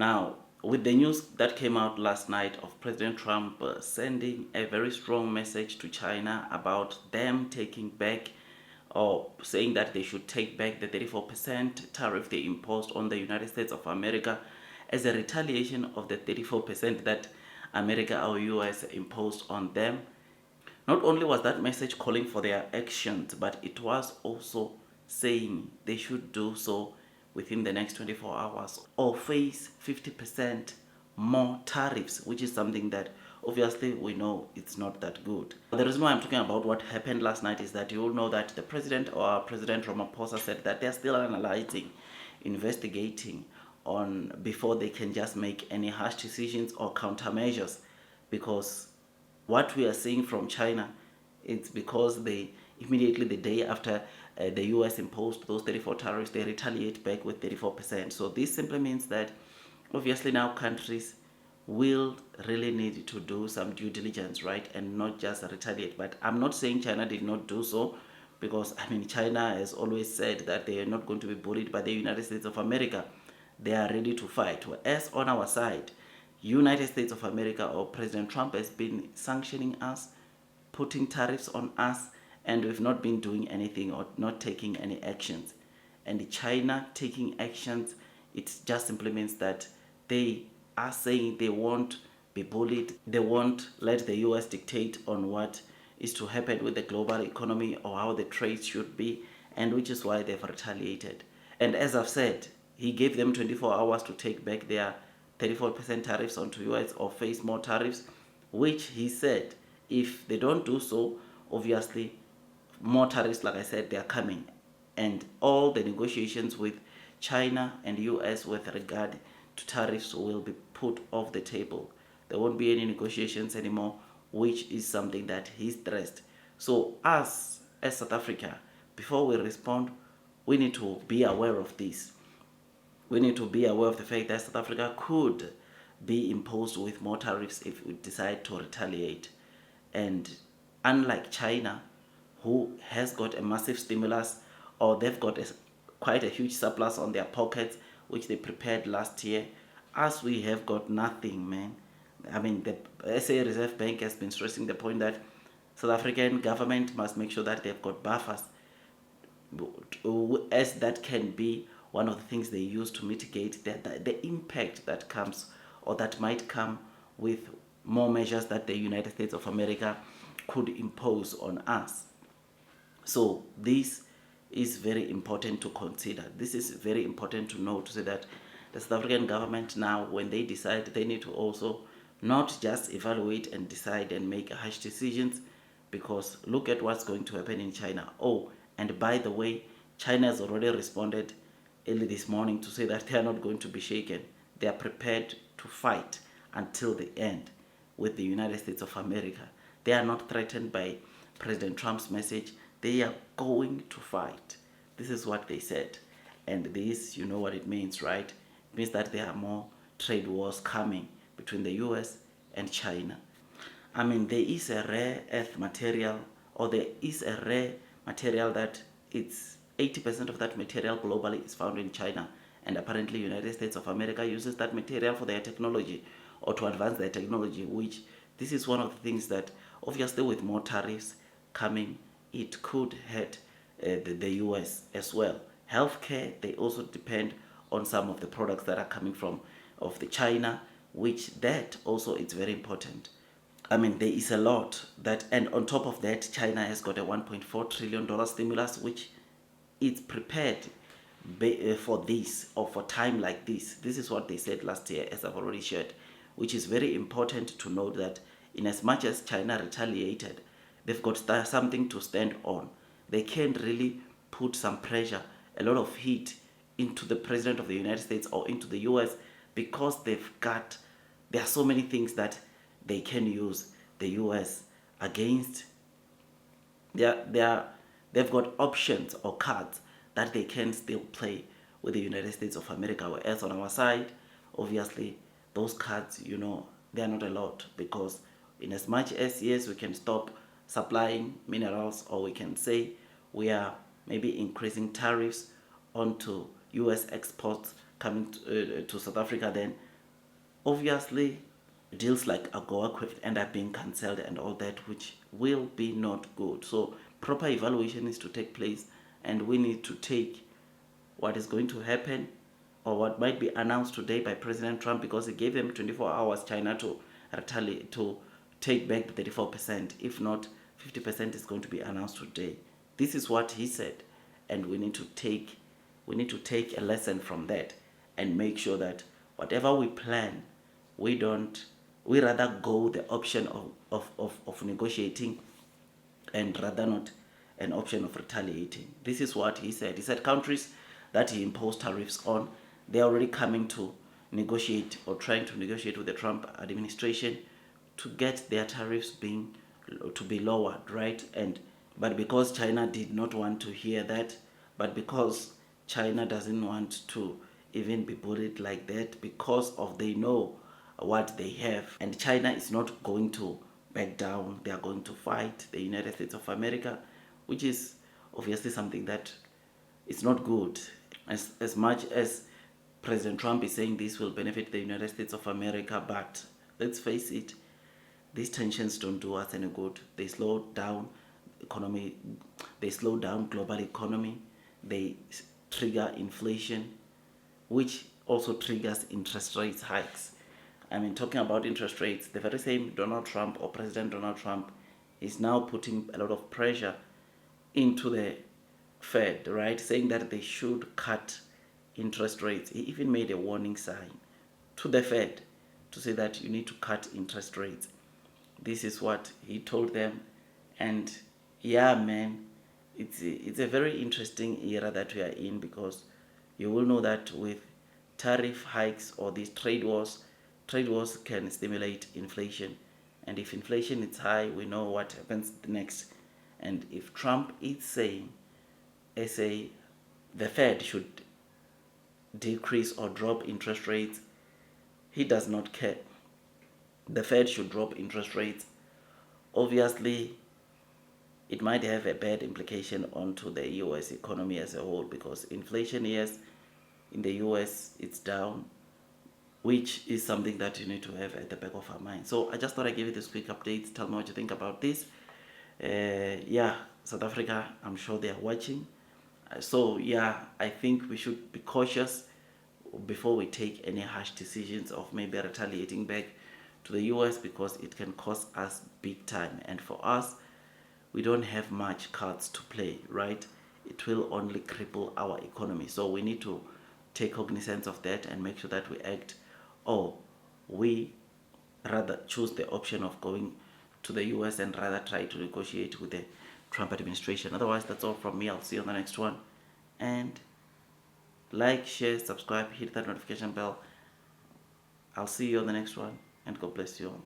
Now, with the news that came out last night of President Trump sending a very strong message to China about them taking back or saying that they should take back the 34% tariff they imposed on the United States of America as a retaliation of the 34% that America or US imposed on them. Not only was that message calling for their actions, but it was also saying they should do so within the next 24 hours or face 50% more tariffs, which is something that obviously we know it's not that good. The reason why I'm talking about what happened last night is that you all know that the president or President Ramaphosa said that they're still analyzing, investigating on before they can just make any harsh decisions or countermeasures, because what we are seeing from China, it's because they immediately the day after the US imposed those 34 tariffs, they retaliate back with 34%. So this simply means that obviously now countries will really need to do some due diligence, right, and not just retaliate. But I'm not saying China did not do so, because I mean China has always said that they are not going to be bullied by the United States of America. They are ready to fight. Whereas on our side, United States of America or President Trump has been sanctioning us, putting tariffs on us, and we've not been doing anything or not taking any actions. And China taking actions, it just simply means that they are saying they won't be bullied. They won't let the US dictate on what is to happen with the global economy or how the trade should be, and which is why they've retaliated. And as I've said, he gave them 24 hours to take back their 34% tariffs onto US or face more tariffs, which he said if they don't do so, obviously more tariffs, like I said, they are coming. And all the negotiations with China and US with regard to tariffs will be put off the table. There won't be any negotiations anymore, which is something that he stressed. So us as South Africa, before we respond, we need to be aware of this. We need to be aware of the fact that South Africa could be imposed with more tariffs if we decide to retaliate. And unlike China, who has got a massive stimulus, or they've got quite a huge surplus on their pockets, which they prepared last year, us, we have got nothing, man. I mean, the SA Reserve Bank has been stressing the point that South African government must make sure that they've got buffers, as that can be one of the things they use to mitigate the impact that comes or that might come with more measures that the United States of America could impose on us. So this is very important to consider. This is very important to know, to say that the South African government now, when they decide, they need to also not just evaluate and decide and make harsh decisions, because look at what's going to happen in China. Oh, and by the way, China has already responded early this morning to say that they are not going to be shaken. They are prepared to fight until the end with the United States of America. They are not threatened by President Trump's message. They are going to fight. This is what they said. And this, you know what it means, right? It means that there are more trade wars coming between the US and China. I mean, there is a rare earth material, or there is a rare material that it's 80% of that material globally is found in China. And apparently United States of America uses that material for their technology or to advance their technology, which this is one of the things that obviously with more tariffs coming, it could hurt the US as well. Healthcare, they also depend on some of the products that are coming from of the China, which that also is very important. I mean, there is a lot that, and on top of that, China has got a $1.4 trillion stimulus, which is prepared for this or for time like this. This is what they said last year, as I've already shared, which is very important to note that in as much as China retaliated, they've got something to stand on. They can really put some pressure, a lot of heat into the president of the United States or into the US, because there are so many things that they can use the US against. They've got options or cards that they can still play with the United States of America. Whereas on our side, obviously, those cards, they are not a lot, because in as much as, yes, we can stop supplying minerals, or we can say we are maybe increasing tariffs onto US exports coming to South Africa, then Obviously, deals like AGOA could end up being cancelled and all that, which will be not good. So proper evaluation needs to take place, and we need to take what is going to happen or what might be announced today by President Trump, because he gave them 24 hours, China, to retaliate, to take back the 34%. If not, 50% is going to be announced today. This is what he said, and we need to take a lesson from that and make sure that whatever we plan, we rather go the option of negotiating, and rather not an option of retaliating. This is what he said. He said countries that he imposed tariffs on, they're already coming to negotiate or trying to negotiate with the Trump administration to get their tariffs to be lowered, right? But because China did not want to hear that, but because China doesn't want to even be bullied like that, because of they know what they have, and China is not going to back down. They are going to fight the United States of America, which is obviously something that is not good. As much as President Trump is saying this will benefit the United States of America, but let's face it, these tensions don't do us any good. They slow down economy, they slow down global economy, they trigger inflation, which also triggers interest rates hikes. I mean, talking about interest rates, the very same Donald Trump, or President Donald Trump, is now putting a lot of pressure into the Fed, right? Saying that they should cut interest rates. He even made a warning sign to the Fed to say that you need to cut interest rates. This is what he told them. And yeah, man, it's a very interesting era that we are in, because you will know that with tariff hikes or these trade wars can stimulate inflation. And if inflation is high, we know what happens next. And if Trump is saying, the Fed should decrease or drop interest rates, he does not care. The Fed should drop interest rates. Obviously, it might have a bad implication onto the US economy as a whole, because inflation, yes, in the US it's down, which is something that you need to have at the back of our mind. So I just thought I'd give you this quick update. Tell me what you think about this. Yeah, South Africa, I'm sure they are watching. So yeah, I think we should be cautious before we take any harsh decisions of maybe retaliating back to the US, because it can cost us big time. And for us, we don't have much cards to play, right? It will only cripple our economy. So we need to take cognizance of that and make sure that we act, or we rather choose the option of going to the US and rather try to negotiate with the Trump administration. Otherwise, that's all from me. I'll see you on the next one. And like, share, subscribe, hit that notification bell. I'll see you on the next one, and God bless you all.